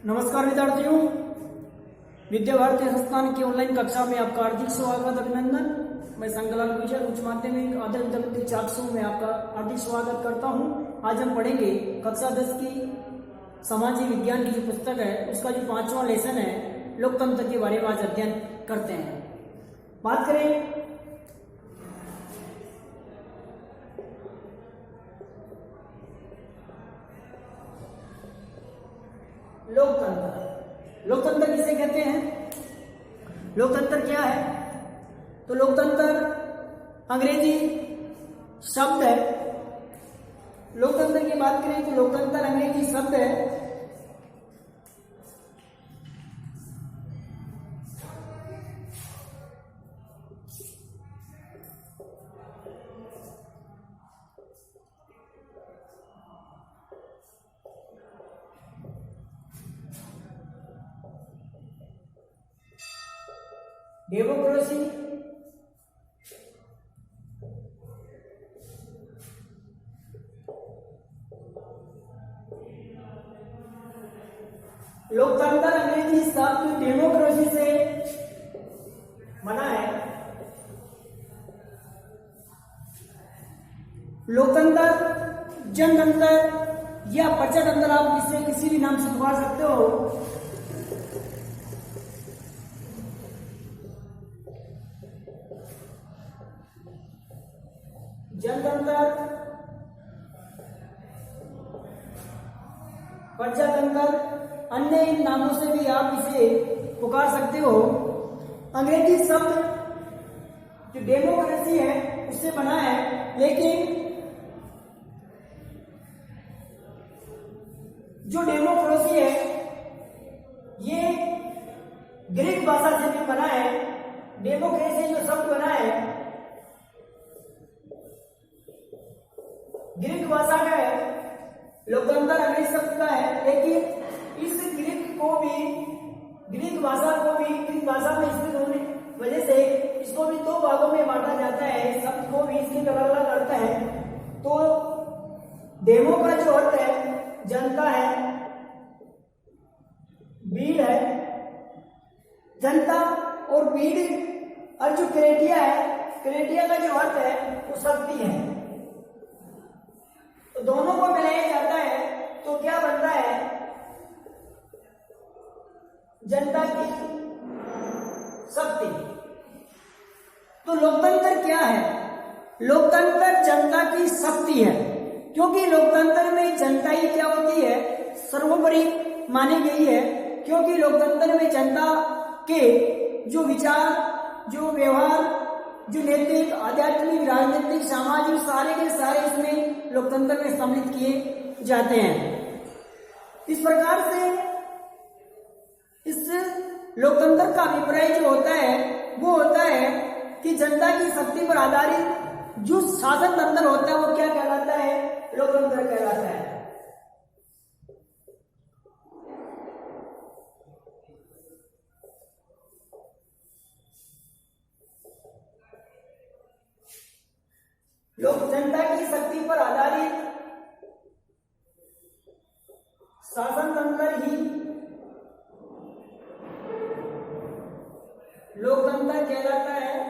नमस्कार विद्यार्थियों, विद्या भारती संस्थान की ऑनलाइन कक्षा में आपका हार्दिक स्वागत अभिनंदन। मैं संकलाल गुजर उच्च माध्यमिक आदर्श विद्यापीठ चाकसू में आपका हार्दिक स्वागत करता हूं। आज हम पढ़ेंगे कक्षा 10 की सामाजिक विज्ञान की जो पुस्तक है उसका जो 5वां लेसन है लोकतंत्र के बारे में आज अध्ययन करते हैं। बात करें लोकतंत्र किसे कहते हैं? लोकतंत्र क्या है? तो लोकतंत्र अंग्रेजी शब्द है। लोकतंत्र की बात करें तो लोकतंत्र अंग्रेजी शब्द है। डेमोक्रेसी लोकतंत्र अंग्रेजी शब्द डेमोक्रेसी से बना है। लोकतंत्र, जनतंत्र या प्रजातंत्र, आप इसे किसी भी नाम से पुकार सकते हो। जनतंत्र, प्रजातंत्र, अन्य इन नामों से भी आप इसे पुकार सकते हो। अंग्रेजी शब्द जो डेमोक्रेसी है उससे बना है, लेकिन जो डेमोक्रेसी है ये ग्रीक भाषा से भी बना है। डेमोक्रेसी जो शब्द बना है ग्रीक भाषा का है। लोकतंत्र अंग्रेजी शब्द का है, लेकिन इस ग्रीक भाषा में स्थित होने वजह से इसको भी दो भागों में बांटा जाता है। शब्द को भी इसके अलग अलग अर्थ है। तो डेमो का जो अर्थ है जनता है, भीड़ है, जनता और भीड़, और जो क्रेटिया है, क्रेटिया का जो अर्थ है वो शक्ति है। तो दोनों को मिलाया जाता है तो क्या बनता है? जनता की शक्ति। तो लोकतंत्र क्या है? लोकतंत्र जनता की शक्ति है, क्योंकि लोकतंत्र में जनता ही क्या होती है? सर्वोपरि मानी गई है। क्योंकि लोकतंत्र में जनता के जो विचार, जो व्यवहार, जो नैतिक, आध्यात्मिक, राजनीतिक, सामाजिक, सारे के सारे इसमें लोकतंत्र में सम्मिलित किए जाते हैं। इस प्रकार से इस लोकतंत्र का अभिप्राय जो होता है वो होता है कि जनता की शक्ति पर आधारित जो शासन तंत्र होता है वो क्या कहलाता है? लोकतंत्र कहलाता है। लोक जनता की शक्ति पर आधारित शासन तंत्र ही लोकतंत्र कहलाता है।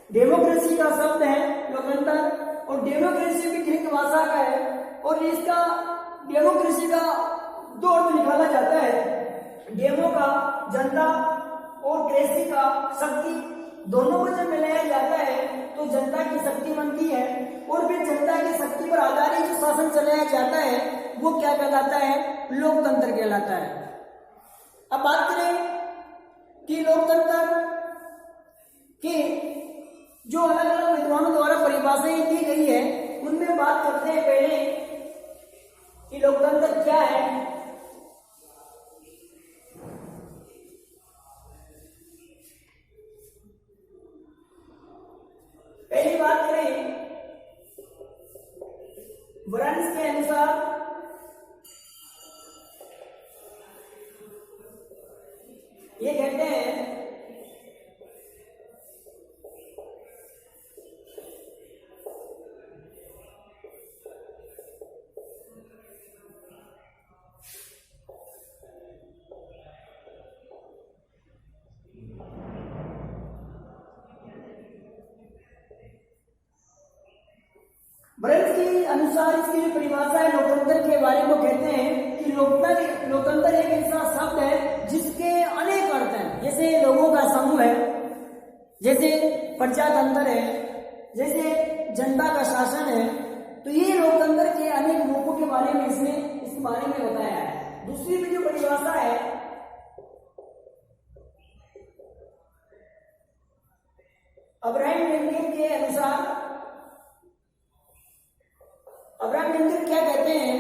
डेमोक्रेसी का शब्द है लोकतंत्र, और डेमोक्रेसी भी ग्रीक भाषा का है, और इसका डेमोक्रेसी का दो अर्थ निकाला जाता है। डेमो का जनता और क्रेसी का शक्ति, दोनों को जब मिलाया जाता है तो जनता की शक्ति बनती है। और फिर जनता की शक्ति पर आधारित जो शासन चलाया जाता है वो क्या कहलाता है? लोकतंत्र कहलाता है। अब बात करें कि लोकतंत्र के जो अलग अलग विद्वानों द्वारा परिभाषाएं दी गई है उनमें बात करते हैं पहले कि लोकतंत्र क्या है। पहली बात करें वरंस के अनुसार ये कहते हैं ब्रेल्स के अनुसार इसकी जो परिभाषा है लोकतंत्र के बारे में, कहते हैं कि लोकतंत्र एक ऐसा शब्द है जिसके अनेक अर्थ हैं। जैसे लोगों का समूह है, जैसे प्रजातंत्र है, जैसे जनता का शासन है। तो ये लोकतंत्र के अनेक रूपों के बारे में इसने इस बारे में बताया है। दूसरी भी जो परिभाषा है, अब्राहम लिंकन के अनुसार, अब्राहम लिंकन क्या कहते हैं,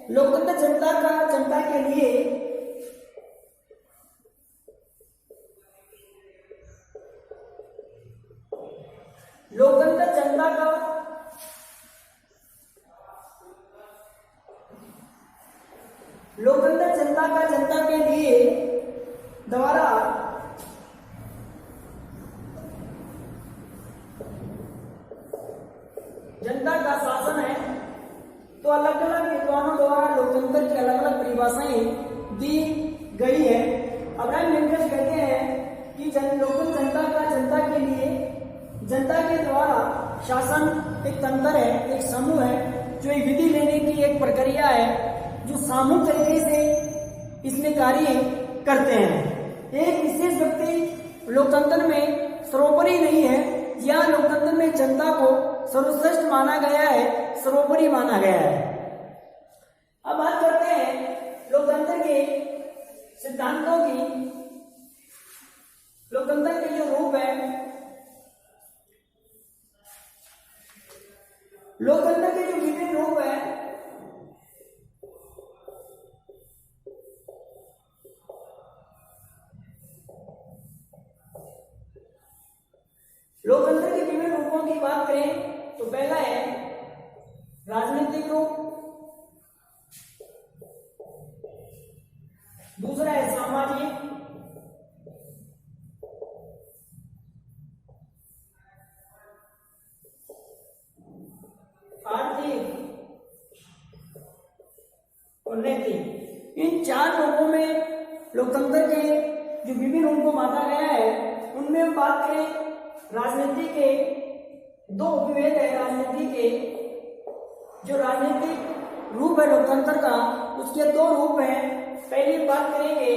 लोकतंत्र जनता के लिए लोकतंत्र जनता के लिए द्वारा जनता का शासन है। तो अलग अलग विद्वानों द्वारा लोकतंत्र की अलग अलग परिभाषाएं दी गई है। अब्राहम लिंकन कहते हैं कि लोकतंत्र जनता के लिए, जनता के द्वारा शासन एक तंत्र है, एक समूह है, जो एक विधि लेने की एक प्रक्रिया है, जो सामूहिक तरीके से इसमें कार्य करते हैं। एक विशेष व्यक्ति लोकतंत्र में सर्वोपरि नहीं है, या लोकतंत्र में जनता को सर्वश्रेष्ठ माना गया है, सर्वोपरि माना गया है। अब बात करते हैं लोकतंत्र के सिद्धांतों की। लोकतंत्र के जो रूप है, लोकतंत्र के जो विभिन्न रूप है, लोकतंत्र के विभिन्न रूपों की बात करें तो पहला है राजनीतिक रूप, दूसरा है सामाजिक, आर्थिक और नैतिक। इन चार रूपों में लोकतंत्र के जो विभिन्न रूपों माना गया है, उनमें हम बात करें राजनीति के दो उपभेद है। राजनीति के जो राजनीतिक रूप है लोकतंत्र का, उसके दो रूप हैं। पहली बात करेंगे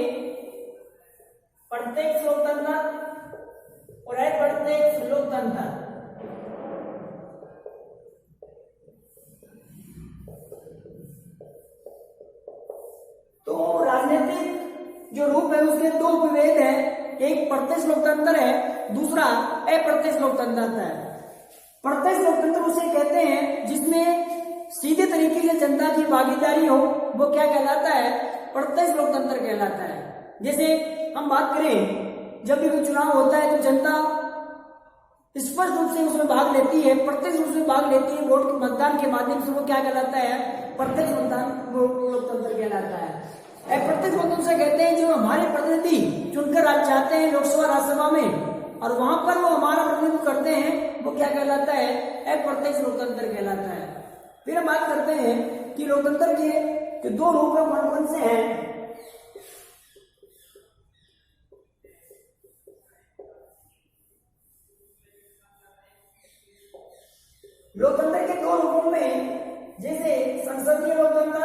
प्रत्यक्ष लोकतंत्र और अप्रत्यक्ष लोकतंत्र। तो राजनीतिक जो रूप है उसके दो उपभेद हैं, एक प्रत्यक्ष लोकतंत्र है, दूसरा अप्रत्यक्ष लोकतंत्र है। प्रत्यक्ष लोकतंत्र उसे कहते हैं जिसमें सीधे तरीके से जनता की भागीदारी हो, वो क्या कहलाता है, प्रत्यक्ष लोकतंत्र कहलाता है। जैसे हम बात करें, जब भी कोई चुनाव होता है तो जनता स्पष्ट रूप से उसमें भाग लेती है, प्रत्यक्ष रूप से भाग लेती है, वोट मतदान के माध्यम से। वो क्या कहलाता है, प्रत्यक्ष लोकतंत्र कहलाता है। अप्रत्यक्ष लोकतंत्र से कहते हैं जो हमारे प्रतिनिधि चुनकर आज जाते हैं लोकसभा राज्यसभा में, और वहां पर वो हमारा प्रतिनिधित्व करते हैं, वो क्या कहलाता है, अप्रत्यक्ष लोकतंत्र कहलाता है। फिर हम बात करते हैं कि लोकतंत्र के जो दो रूप है कौन कौन से हैं। लोकतंत्र के दो रूपों में, जैसे संसदीय लोकतंत्र,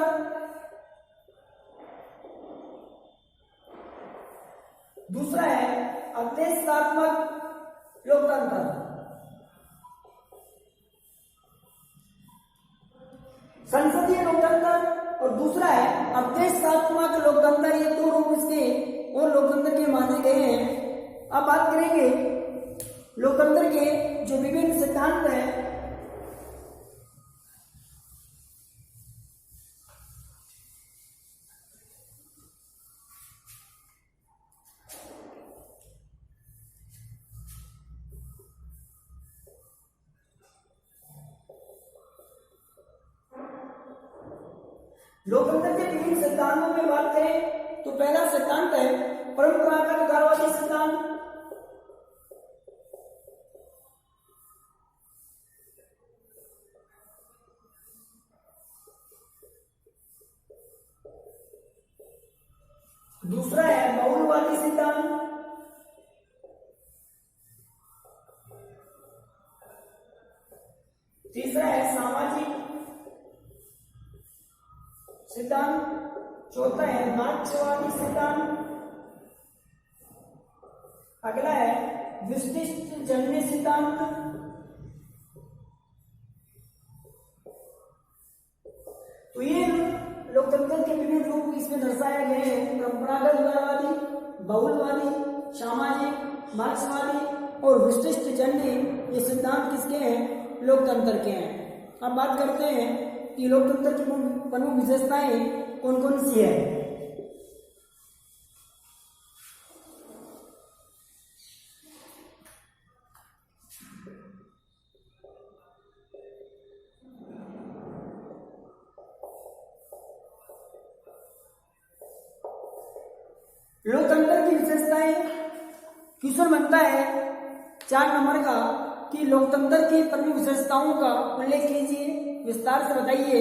दूसरा है अध्यक्षात्मक लोकतंत्र। संसदीय लोकतंत्र और दूसरा है अध्यक्षात्मक लोकतंत्र। ये दो रूप इसके और लोकतंत्र के माने गए हैं। अब बात करेंगे लोकतंत्र के जो विभिन्न सिद्धांत हैं। लोकतंत्र के विभिन्न सिद्धांतों में बात करें तो पहला सिद्धांत है परंपरागत उदारवादी सिद्धांत। दूसरा है बहुलवादी सिद्धांत। तीसरा है सामाजिक सिद्धांत, चौथा है मार्क्सवादी सिद्धांत, अगला है विशिष्ट जन्य सिद्धांत, तो ये लोकतंत्र के विभिन्न रूप इसमें दर्शाए गए हैं। परंपरागत उदारवादी, बहुलवादी, सामाजिक, मार्क्सवादी और विशिष्ट जन्य, ये सिद्धांत किसके हैं? लोकतंत्र के हैं। अब बात करते हैं कि लोकतंत्र की प्रमुख विशेषताएं कौन कौन सी है। लोकतंत्र की विशेषताएं क्वेश्चन बनता है 4 नंबर का कि लोकतंत्र की प्रमुख विशेषताओं का उल्लेख कीजिए, विस्तार से बताइए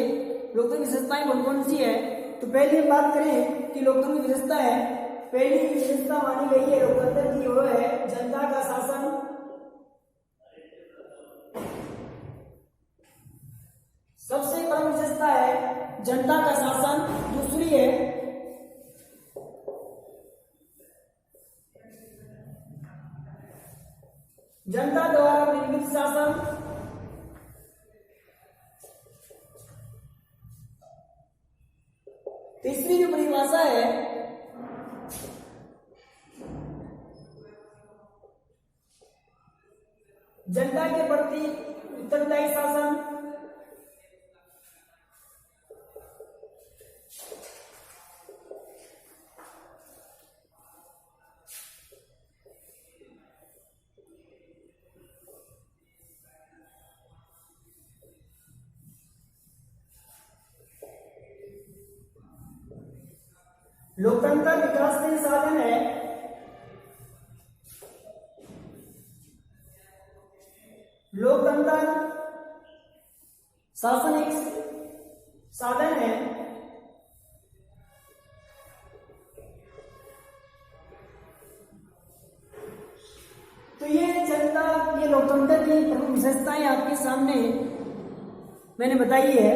लोकतंत्र की विशेषताएं कौन कौन सी है। तो पहले बात करें कि लोकतंत्र की विशेषता है, पहली विशेषता मानी गई है लोकतंत्र की वो है जनता का शासन। सबसे प्रमुख विशेषता है जनता का शासन। दूसरी है जनता द्वारा निर्मित शासन। तीसरी जो परिभाषा है जनता के प्रति उत्तरदायी शासन। लोकतंत्र विकासशील साधन है। लोकतंत्र शासन एक साधन है। तो ये जनता, ये लोकतंत्र की प्रमुख विशेषताएं आपके सामने मैंने बताई है।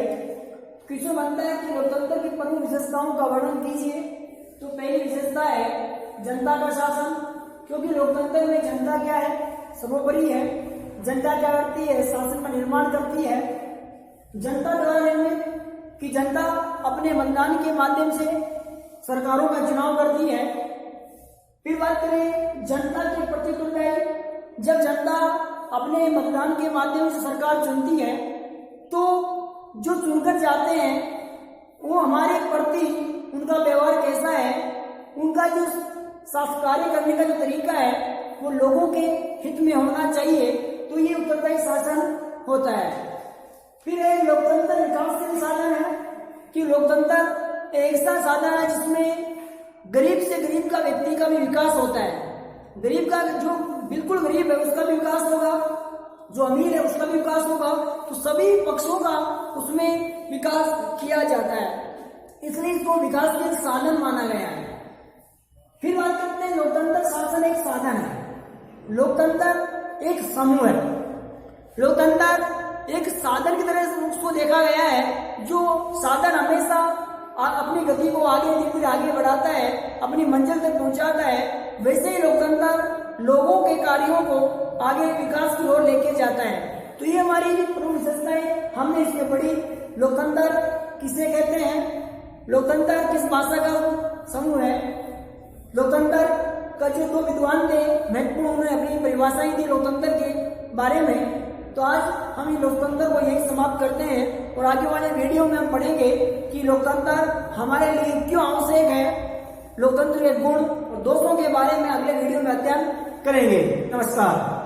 क्वेश्चन बनता है कि लोकतंत्र की प्रमुख विशेषताओं का वर्णन कीजिए। तो पहली विशेषता है जनता का शासन, क्योंकि लोकतंत्र में जनता क्या है? सर्वोपरि है। जनता क्या करती है? शासन का निर्माण करती है। जनता द्वारा निर्मित, कि जनता अपने मतदान के माध्यम से सरकारों का चुनाव करती है। फिर बात करें जनता के प्रति उत्तरदायी, जब जनता अपने मतदान के माध्यम से सरकार चुनती है तो जो चुनकर जाते हैं वो हमारे प्रति उनका व्यवहार कैसा है, उनका जो कार्य करने का जो तरीका है वो लोगों के हित में होना चाहिए। तो ये उत्तरदायी शासन होता है। फिर एक लोकतंत्र विकासशील साधन है कि लोकतंत्र एक ऐसा साधन है जिसमें गरीब से गरीब का व्यक्ति का भी विकास होता है। गरीब का, जो बिल्कुल गरीब है उसका भी विकास होगा, जो अमीर है उसका भी विकास होगा। तो सभी पक्षों का उसमें विकास किया जाता है, इसलिए इसको विकासशील साधन माना गया है। फिर बात करते हैं लोकतंत्र शासन एक साधन है। लोकतंत्र एक समूह है। लोकतंत्र एक साधन की तरह से उसको देखा गया है, जो साधन हमेशा अपनी गति को आगे धीरे आगे बढ़ाता है, अपनी मंजिल तक पहुंचाता है। वैसे ही लोकतंत्र लोगों के कार्यों को आगे विकास की ओर लेके जाता है। तो ये हमारी प्रमुख विशेषताएं हमने इसमें पढ़ी। लोकतंत्र किसे कहते हैं? लोकतंत्र किस भाषा का समूह है? लोकतंत्र का जो 2 विद्वान थे महत्वपूर्ण, उन्होंने अपनी परिभाषाएं दी लोकतंत्र के बारे में। तो आज हम लोकतंत्र को यही समाप्त करते हैं और आगे वाले वीडियो में हम पढ़ेंगे कि लोकतंत्र हमारे लिए क्यों आवश्यक है, लोकतंत्र के गुण और दोषों के बारे में अगले वीडियो में अध्ययन करेंगे। नमस्कार।